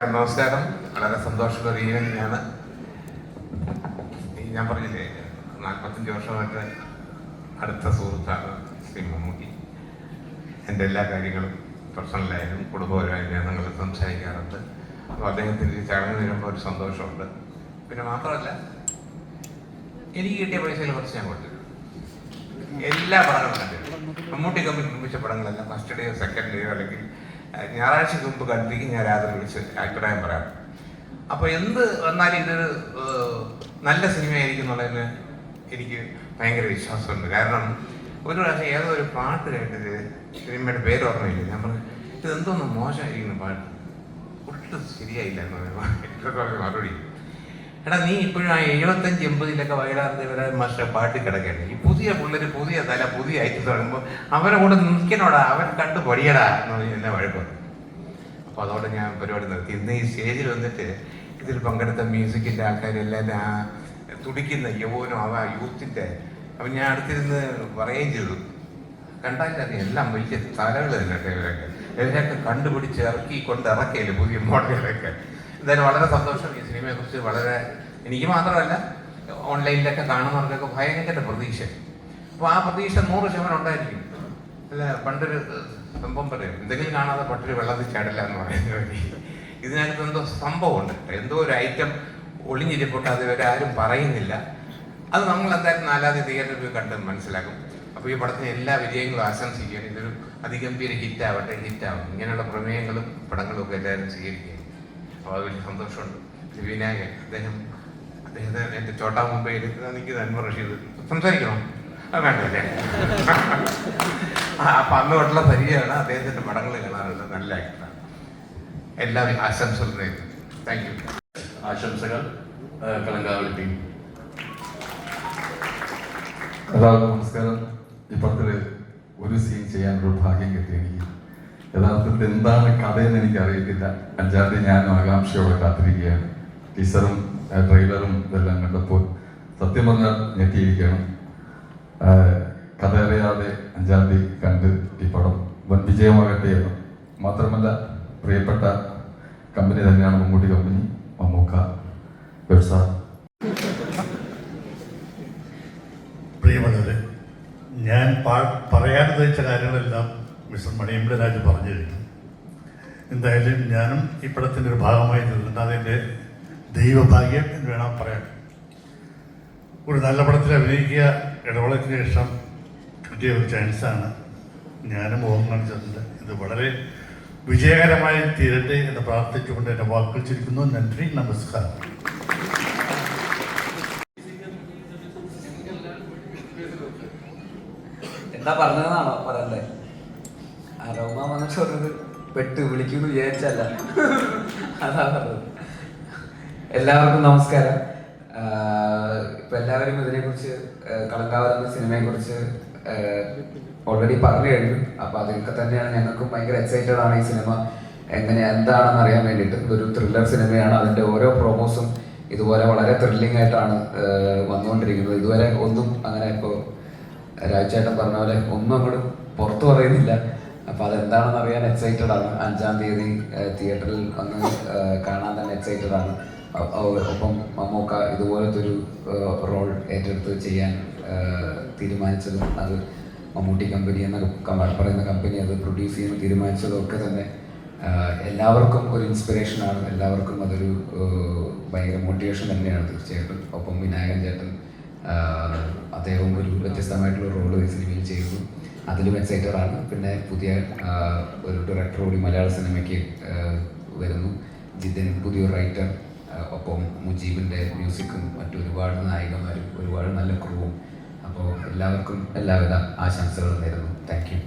നമസ്കാരം. വളരെ സന്തോഷമുള്ള ഒരു ഈവനിങ്ങാണ്. ഞാൻ പറഞ്ഞില്ലേ 45 വർഷമായിട്ട് അടുത്ത സുഹൃത്താണ് ശ്രീ മമ്മൂട്ടി. എൻ്റെ എല്ലാ കാര്യങ്ങളും പേഴ്സണലായാലും കുടുംബപരമായാലും ഞങ്ങൾ സംസാരിക്കാറുണ്ട്. അപ്പോൾ അദ്ദേഹത്തിൻ്റെ ചടങ്ങ് വരുമ്പോൾ ഒരു സന്തോഷമുണ്ട്. പിന്നെ മാത്രമല്ല, എനിക്ക് കിട്ടിയ പൈസയിൽ കുറച്ച് ഞാൻ കൊടുത്തിട്ടുണ്ട്. എല്ലാ പടങ്ങളും കണ്ടിട്ടുണ്ട്. മമ്മൂട്ടി കമ്പനി നിർമ്മിച്ച പടങ്ങളെല്ലാം ഫസ്റ്റ് ഡേയോ സെക്കൻഡ് ഡേയോ അല്ലെങ്കിൽ ഞായറാഴ്ചക്ക് മുമ്പ് കണ്ടിരിക്കും. ഞാൻ രാത്രി വിളിച്ച് അഭിപ്രായം പറയാം. അപ്പോൾ എന്ത് വന്നാലും ഇതൊരു നല്ല സിനിമയായിരിക്കും എന്നുള്ളതിന് എനിക്ക് ഭയങ്കര വിശ്വാസമുണ്ട്. കാരണം ഒരു പ്രാവശ്യം ഏതോ ഒരു പാട്ട് കേട്ടിട്ട് സിനിമയുടെ പേര് ഓർമ്മയില്ല. ഞാൻ പറഞ്ഞു ഇതെന്തോന്ന് മോശമായിരിക്കുന്നു പാട്ട്, ഒട്ടും ശരിയായില്ല എന്ന് പറഞ്ഞു. മറുപടി, എടാ നീ ഇപ്പോഴും ആ 75-80 വയലാറിന്റെ മാസ്റ്റർ പാട്ട് കിടക്കുകയാണ്. ഈ പുതിയ പിള്ളേര് പുതിയ തല പുതിയ ഐറ്റം തുടങ്ങുമ്പോൾ അവരെ കൂടെ നിൽക്കണോടാ, അവൻ കണ്ടു പൊടിയടാ എന്ന് പറഞ്ഞ് എന്നെ വഴക്ക്. അപ്പോൾ അതോടെ ഞാൻ പരിപാടി നിർത്തി. ഇന്ന് ഈ സ്റ്റേജിൽ വന്നിട്ട് ഇതിൽ പങ്കെടുത്ത മ്യൂസിക്കിൻ്റെ ആൾക്കാരെല്ലാം ആ തുടിക്കുന്ന യൗവനും അവ യൂത്തിൻ്റെ അപ്പം ഞാൻ അടുത്തിരുന്ന് പറയുകയും ചെയ്തു. കണ്ടാലറിയാം എല്ലാം വലിയ തലകൾ തന്നെ ഇവരൊക്കെ കണ്ടുപിടിച്ച് ഇറക്കിയില്ലേ പുതിയ മോഡലുകളൊക്കെ. എന്തായാലും വളരെ സന്തോഷം. ഈ സിനിമയെക്കുറിച്ച് വളരെ എനിക്ക് മാത്രമല്ല ഓൺലൈനിലൊക്കെ കാണുന്നവർക്കൊക്കെ ഭയങ്കര പ്രതീക്ഷ. അപ്പോൾ ആ പ്രതീക്ഷ 100% ഉണ്ടായിരിക്കും. അല്ല, പണ്ടൊരു സംഭവം പറയും, എന്തെങ്കിലും കാണാതെ പട്ടൊരു വെള്ളത്തിൽ ചാടില്ല എന്ന് പറയുന്നത്. ഇതിനകത്ത് എന്തോ സംഭവമുണ്ട്, എന്തോ ഒരു ഐറ്റം ഒളിഞ്ഞിരിപ്പുണ്ട്. അത് ഇവരെ ആരും പറയുന്നില്ല. അത് നമ്മൾ എന്തായാലും 4-ാം തീയതി തിയേറ്ററിൽ പോയി കണ്ട് മനസ്സിലാക്കും. അപ്പോൾ ഈ പടത്തിന് എല്ലാ വിജയങ്ങളും ആശംസിക്കുകയാണ്. ഇതൊരു അതിഗംഭീര ഹിറ്റാവട്ടെ, ഹിറ്റാവും. ഇങ്ങനെയുള്ള പ്രമേയങ്ങളും പടങ്ങളും ഒക്കെ എല്ലാവരും സ്വീകരിക്കുക. അപ്പോൾ അത് വലിയ സന്തോഷമുണ്ട്. വിനായകൻ അദ്ദേഹത്തെ എൻ്റെ ചോട്ടാ മുമ്പേ എടുക്കുന്ന എനിക്ക് അൻവർ റഷീദ് സംസാരിക്കണം, അത് വേണ്ടല്ലേ. അപ്പം അന്ന് തൊട്ടുള്ള പരിചയമാണ്. അദ്ദേഹത്തിൻ്റെ പടങ്ങൾ കാണാറുണ്ട്. നല്ല ആക്ടറാണ്. എല്ലാ ആശംസകളും നേരുന്നു. Thank you. ആശംസകൾ കളങ്കാവളി ടീം. എല്ലാവർക്കും നമസ്കാരം. ഈ പടത്തിൽ ഒരു സീൻ ചെയ്യാനൊരു ഭാഗ്യം കിട്ടി എനിക്ക്. യഥാർത്ഥത്തിൽ എന്താണ് കഥയെന്ന് എനിക്ക് അറിയത്തില്ല. 5-ാം തീയതി ഞാനും ആകാംക്ഷയോടെ കാത്തിരിക്കുകയാണ്. ടീച്ചറും ട്രെയിലറും ഇതെല്ലാം കണ്ടപ്പോൾ സത്യം പറഞ്ഞാൽ ഞെട്ടിയിരിക്കണം. കഥ അറിയാതെ 5-ാം തീയതി കണ്ട് ഈ പടം വൻ വിജയമാകട്ടെ എന്ന്. മാത്രമല്ല, പ്രിയപ്പെട്ട കമ്പനി തന്നെയാണ് മമ്മൂട്ടി കമ്പനി, മമ്മൂക്ക വ്യവസായ. പ്രിയമുള്ളവരെ, ഞാൻ പറയാൻ ഉദ്ദേശിച്ച കാര്യങ്ങളെല്ലാം മിസ്റ്റർ മണിയമ്പല രാജ് പറഞ്ഞു കഴിഞ്ഞു. എന്തായാലും ഞാനും ഈ പടത്തിൻ്റെ ഒരു ഭാഗമായി നിൽക്കുന്നത് അതെൻ്റെ ദൈവഭാഗ്യം എന്ന് വേണം പറയാൻ. ഒരു നല്ല പടത്തിൽ അഭിനയിക്കുക ഇടവേളയ്ക്ക് ശേഷം കിട്ടിയ ഒരു ചാൻസാണ്. ഞാനും മുഖം കാണിച്ചിട്ടുണ്ട്. ഇത് വളരെ വിജയകരമായി തീരട്ടെ എന്ന് പ്രാർത്ഥിച്ചുകൊണ്ട് എൻ്റെ വാക്കുകൾ ചുരുക്കുന്നു. നന്ദി, നമസ്കാരം. എന്താ പറഞ്ഞതെന്നാണോ പറയണ്ടേ? റഹ്മാൻ വന്നിട്ട് പറഞ്ഞത് പെട്ട് വിളിക്കുന്നു വിചാരിച്ചല്ല, അതാ പറഞ്ഞത്. എല്ലാവർക്കും നമസ്കാരം. ഇപ്പം എല്ലാവരും ഇതിനെക്കുറിച്ച്, കളങ്കാവൽ എന്ന സിനിമയെക്കുറിച്ച് ഓൾറെഡി പറഞ്ഞു കഴിഞ്ഞു. അപ്പോൾ അതൊക്കെ തന്നെയാണ് ഞങ്ങൾക്കും ഭയങ്കര എക്സൈറ്റഡ് ആണ്. ഈ സിനിമ എന്താണെന്ന് അറിയാൻ വേണ്ടിയിട്ട്. ഇതൊരു ത്രില്ലർ സിനിമയാണ്. അതിൻ്റെ ഓരോ പ്രൊമോസും ഇതുപോലെ വളരെ ത്രില്ലിംഗ് ആയിട്ടാണ് വന്നുകൊണ്ടിരിക്കുന്നത്. ഇതുവരെ ഒന്നും അങ്ങനെ ഇപ്പോൾ രാജേട്ടൻ പറഞ്ഞ പോലെ ഒന്നും അങ്ങോട്ട് പുറത്തു പറയുന്നില്ല. അപ്പോൾ അതെന്താണെന്ന് അറിയാൻ എക്സൈറ്റഡ് ആണ്. 5-ാം തീയതി തിയേറ്ററിൽ വന്ന് കാണാൻ തന്നെ എക്സൈറ്റഡ് ആണ്. ഒപ്പം മമ്മൂക്ക ഇതുപോലത്തെ ഒരു റോൾ ഏറ്റെടുത്ത് ചെയ്യാൻ തീരുമാനിച്ചതും, അത് മമ്മൂട്ടി കമ്പനി എന്ന പറയുന്ന കമ്പനി അത് പ്രൊഡ്യൂസ് ചെയ്യാൻ തീരുമാനിച്ചതും ഒക്കെ തന്നെ എല്ലാവർക്കും ഒരു ഇൻസ്പിറേഷനാണ്. എല്ലാവർക്കും അതൊരു ഭയങ്കര മോട്ടിവേഷൻ തന്നെയാണ് തീർച്ചയായിട്ടും. ഒപ്പം വിനായകൻ ചേട്ടൻ, അദ്ദേഹം ഒരു വ്യത്യസ്തമായിട്ടുള്ള റോള് ഈ സിനിമയിൽ ചെയ്തു. അതിലും എക്സൈറ്റഡ് ആണ്. പിന്നെ പുതിയ ഒരു ഡയറക്ടർ കൂടി മലയാള സിനിമയ്ക്ക് വരുന്നു, ജിതിൻ, പുതിയൊരു റൈറ്റർ. ഒപ്പം മുജീബിൻ്റെ മ്യൂസിക്കും മറ്റൊരുപാട് നായികമാരും ഒരുപാട് നല്ല ക്രൂവും. അപ്പോൾ എല്ലാവർക്കും എല്ലാവിധ ആശംസകളും നേരുന്നു. Thank you.